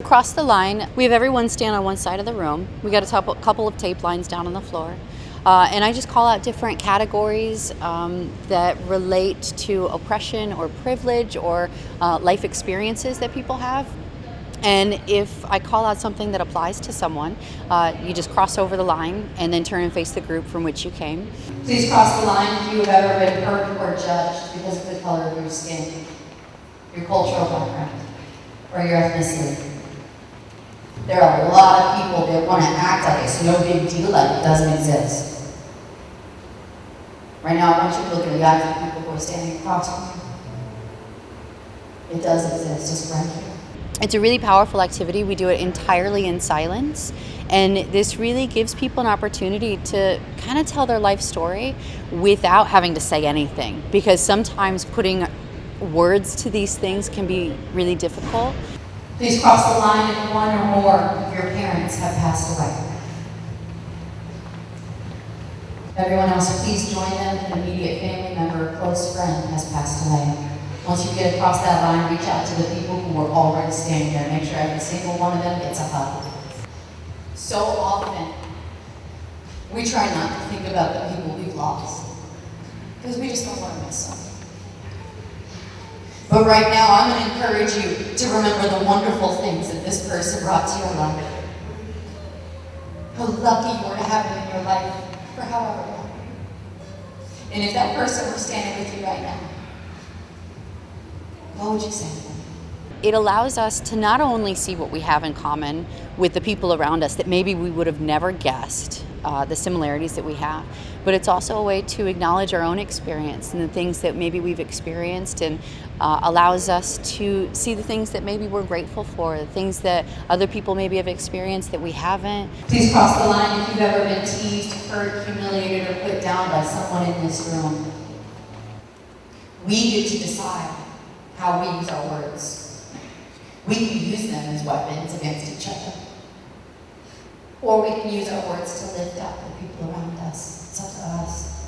Across the line, we have everyone stand on one side of the room. We got a couple of tape lines down on the floor. And I just call out different categories that relate to oppression or privilege or life experiences that people have. And if I call out something that applies to someone, you just cross over the line and then turn and face the group from which you came. Please cross the line if you have ever been hurt or judged because of the color of your skin, your cultural background, or your ethnicity. There are a lot of people that want to act like it's no big deal, like it doesn't exist. Right now, I want you to look at the eyes of people who are standing across from you. It does exist, just right here. It's a really powerful activity. We do it entirely in silence, and this really gives people an opportunity to kind of tell their life story without having to say anything, because sometimes putting words to these things can be really difficult. Please cross the line if one or more of your parents have passed away. Everyone else, please join them. An immediate family member or close friend has passed away. Once you get across that line, reach out to the people who are already standing there. Make sure every single one of them gets a hug. So often, we try not to think about the people we've lost, because we just don't want to miss them. But right now, I'm going to encourage you to remember the wonderful things that this person brought to your life. How lucky you were to have them in your life for however long. And if that person were standing with you right now, what would you say to them? It allows us to not only see what we have in common with the people around us that maybe we would have never guessed, the similarities that we have, but it's also a way to acknowledge our own experience and the things that maybe we've experienced, and allows us to see the things that maybe we're grateful for, the things that other people maybe have experienced that we haven't. Please cross the line if you've ever been teased, hurt, humiliated, or put down by someone in this room. We get to decide how we use our words. We can use them as weapons against each other. Or we can use our words to lift up the people around us. It's up to us.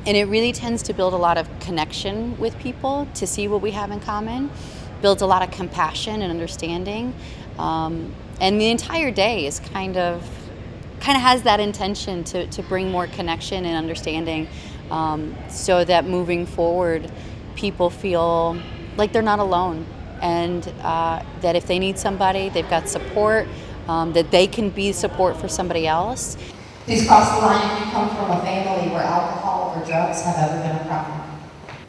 And it really tends to build a lot of connection with people, to see what we have in common, builds a lot of compassion and understanding. And the entire day is kind of has that intention to bring more connection and understanding, so that moving forward, people feel like they're not alone, and that if they need somebody, they've got support, that they can be support for somebody else. Please cross the line if you come from a family where alcohol or drugs have ever been a problem.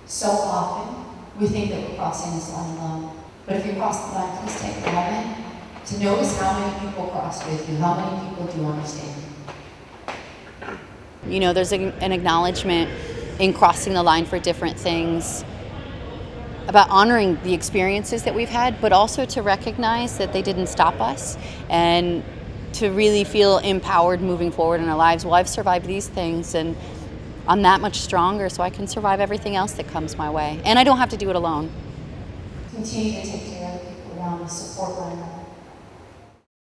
So often, we think that we're crossing this line alone. But if you cross the line, please take a moment to notice how many people cross with you, how many people do understand. You know, there's an acknowledgement in crossing the line for different things, about honoring the experiences that we've had, but also to recognize that they didn't stop us, and to really feel empowered moving forward in our lives. Well, I've survived these things, and I'm that much stronger, so I can survive everything else that comes my way. And I don't have to do it alone. Continue to take care of the people around us, support one another.